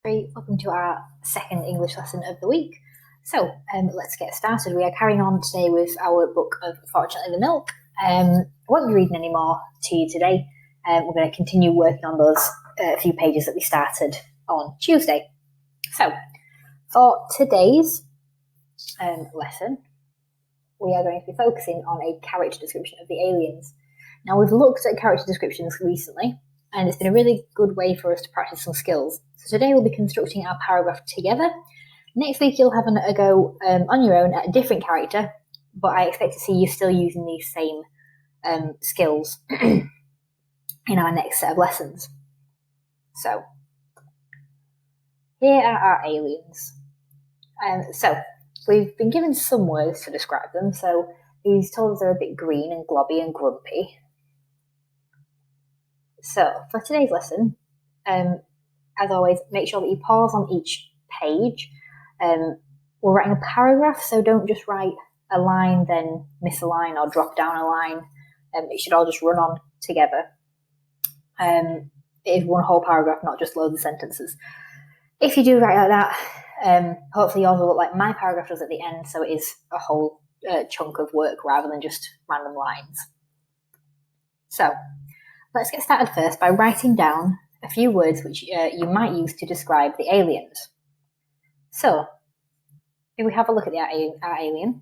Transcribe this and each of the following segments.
Welcome to our second English lesson of the week. So let's get started. We are carrying on today with our book of Fortunately the Milk. I won't be reading any more to you today. We're going to continue working on those few pages that we started on Tuesday. So for today's lesson, we are going to be focusing on a character description of the aliens. Now, we've looked at character descriptions recently, and it's been a really good way for us to practice some skills. So today we'll be constructing our paragraph together. Next week you'll have a go on your own at a different character, but I expect to see you still using these same skills in our next set of lessons. So here are our aliens. So we've been given some words to describe them. So he's told us they're a bit green and globby and grumpy. So for today's lesson, as always, make sure that you pause on each page. We're writing a paragraph, so don't just write a line, then miss a line or drop down a line. It should all just run on together. It is one whole paragraph, not just loads of sentences. If you do write like that, hopefully yours will look like my paragraph does at the end, so it is a whole chunk of work rather than just random lines. So let's get started first by writing down a few words which you might use to describe the aliens. So, if we have a look at our alien,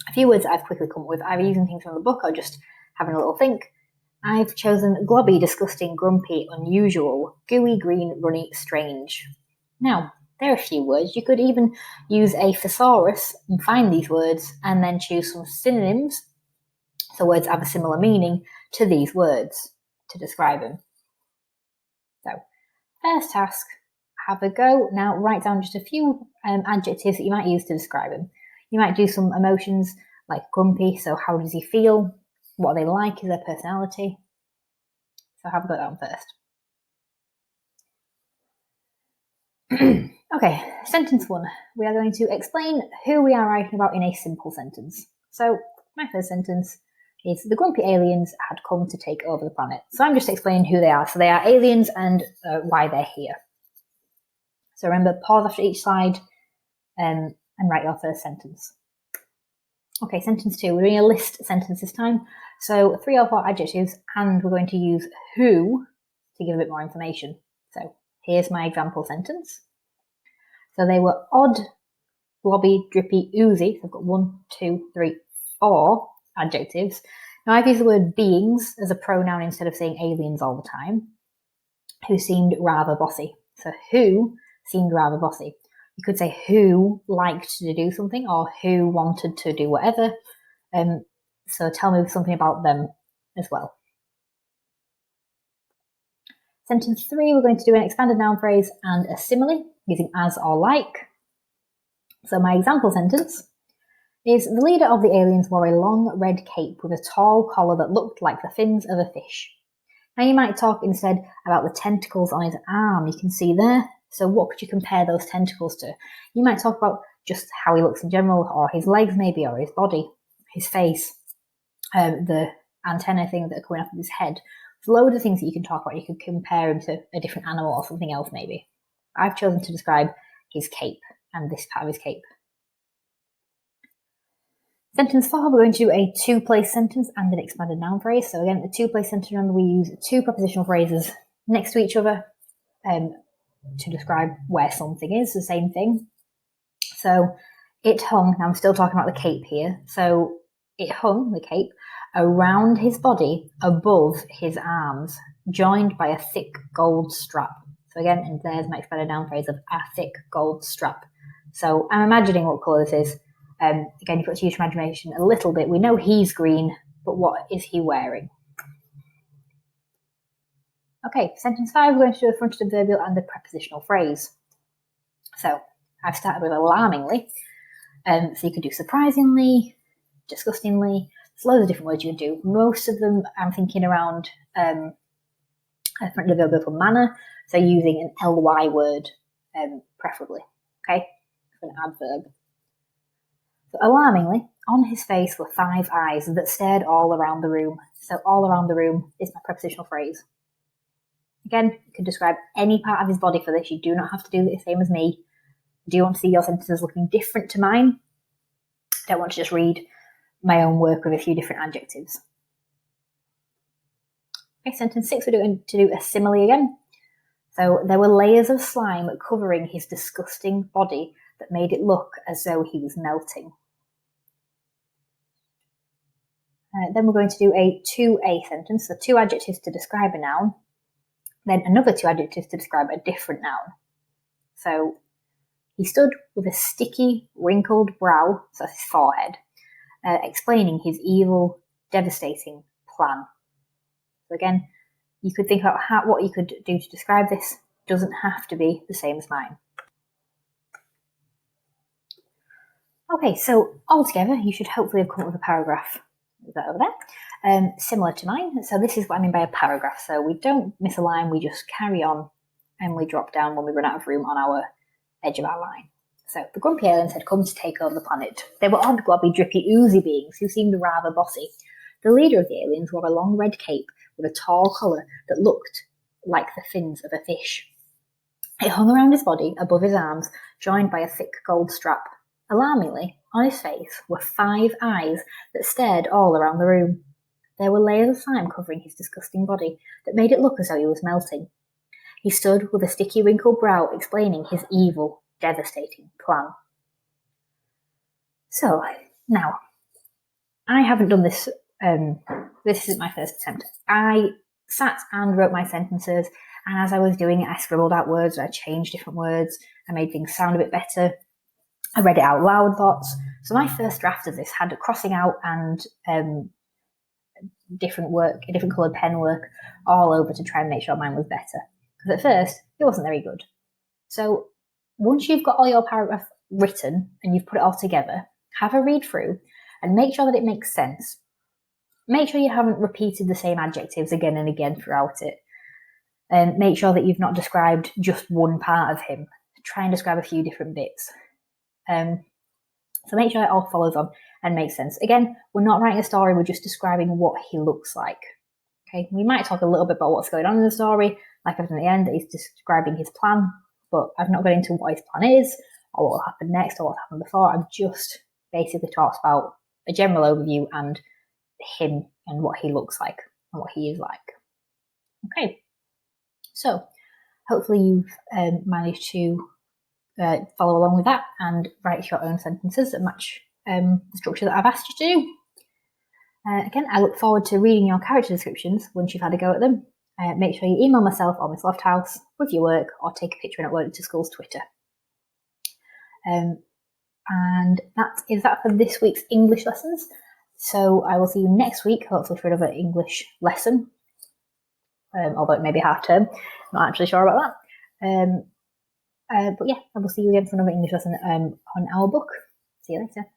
a few words that I've quickly come up with, either using things from the book or just having a little think. I've chosen globby, disgusting, grumpy, unusual, gooey, green, runny, strange. Now, there are a few words. You could even use a thesaurus and find these words and then choose some synonyms, so words have a similar meaning to these words to describe them. So, first task, have a go. Now write down just a few adjectives that you might use to describe him. You might do some emotions like grumpy, so how does he feel? What are they like? Is their personality? So have a go down first. Okay, sentence one. We are going to explain who we are writing about in a simple sentence. So my first sentence is the grumpy aliens had come to take over the planet. So I'm just explaining who they are. So they are aliens and why they're here. So remember, pause after each slide and write your first sentence. Okay, sentence two. We're doing a list sentence this time. So 3 or 4 adjectives, and we're going to use who to give a bit more information. So here's my example sentence. So they were odd, blobby, drippy, oozy. So I've got 1, 2, 3, 4 adjectives. Now I've used the word beings as a pronoun instead of saying aliens all the time, who seemed rather bossy. So who seemed rather bossy. You could say who liked to do something or who wanted to do whatever. So tell me something about them as well. Sentence 3, we're going to do an expanded noun phrase and a simile using as or like. So my example sentence is the leader of the aliens wore a long red cape with a tall collar that looked like the fins of a fish. Now you might talk instead about the tentacles on his arm. You can see there. So what could you compare those tentacles to? You might talk about just how he looks in general, or his legs maybe, or his body, his face, the antenna things that are coming off of his head. There's loads of things that you can talk about. You could compare him to a different animal or something else maybe. I've chosen to describe his cape and this part of his cape. Sentence 4, we're going to do a two-place sentence and an expanded noun phrase. So again, the two-place sentence, remember we use 2 prepositional phrases next to each other to describe where something is, the same thing. So it hung, now I'm still talking about the cape here, so it hung, the cape, around his body above his arms, joined by a thick gold strap. So again, and there's my expanded noun phrase of a thick gold strap. So I'm imagining what colour this is. Again, you've got to use your imagination a little bit. We know he's green, but what is he wearing? Okay, sentence 5, we're going to do a fronted adverbial and a prepositional phrase. So I've started with alarmingly. So you could do surprisingly, disgustingly. There's loads of different words you can do. Most of them I'm thinking around a fronted adverbial for manner, so using an ly word preferably. Okay, for an adverb. So alarmingly, on his face were 5 eyes that stared all around the room. So all around the room is my prepositional phrase. Again, you can describe any part of his body for this. You do not have to do the same as me. Do you want to see your sentences looking different to mine? I don't want to just read my own work with a few different adjectives. Okay, sentence 6, we're going to do a simile again. So there were layers of slime covering his disgusting body that made it look as though he was melting. Then we're going to do a 2A sentence, so 2 adjectives to describe a noun, then another 2 adjectives to describe a different noun. So he stood with a sticky, wrinkled brow, so that's his forehead, explaining his evil, devastating plan. So again, you could think about what you could do to describe this. Doesn't have to be the same as mine. Okay, so altogether, you should hopefully have come up with a paragraph. Is that over there? Similar to mine. So this is what I mean by a paragraph. So we don't miss a line, we just carry on and we drop down when we run out of room on our edge of our line. So the grumpy aliens had come to take over the planet. They were odd, globby, drippy, oozy beings who seemed rather bossy. The leader of the aliens wore a long red cape with a tall collar that looked like the fins of a fish. It hung around his body, above his arms, joined by a thick gold strap. Alarmingly, on his face were 5 eyes that stared all around the room. There were layers of slime covering his disgusting body that made it look as though he was melting. He stood with a sticky, wrinkled brow, explaining his evil, devastating plan. So, now, I haven't done this. This isn't my first attempt. I sat and wrote my sentences, and as I was doing it, I scribbled out words, I changed different words, I made things sound a bit better. I read it out loud lots. So my first draft of this had crossing out and different coloured pen work all over to try and make sure mine was better. Because at first, it wasn't very good. So once you've got all your paragraph written and you've put it all together, have a read through and make sure that it makes sense. Make sure you haven't repeated the same adjectives again and again throughout it. And make sure that you've not described just one part of him. Try and describe a few different bits. So make sure it all follows on and makes sense. Again, we're not writing a story, we're just describing what he looks like. Okay, we might talk a little bit about what's going on in the story, like I've done at the end, he's describing his plan, but I've not got into what his plan is, or what will happen next, or what's happened before. I've just basically talked about a general overview and him and what he looks like and what he is like. Okay, so hopefully you've managed to follow along with that and write your own sentences that match the structure that I've asked you to do. Again, I look forward to reading your character descriptions once you've had a go at them. Make sure you email myself or Miss Lofthouse with your work, or take a picture and upload it to school's Twitter. And that is that for this week's English lessons. So I will see you next week, hopefully for another English lesson, although it may be half term. Not actually sure about that. But yeah, I will see you again for another English lesson on our book. See you later.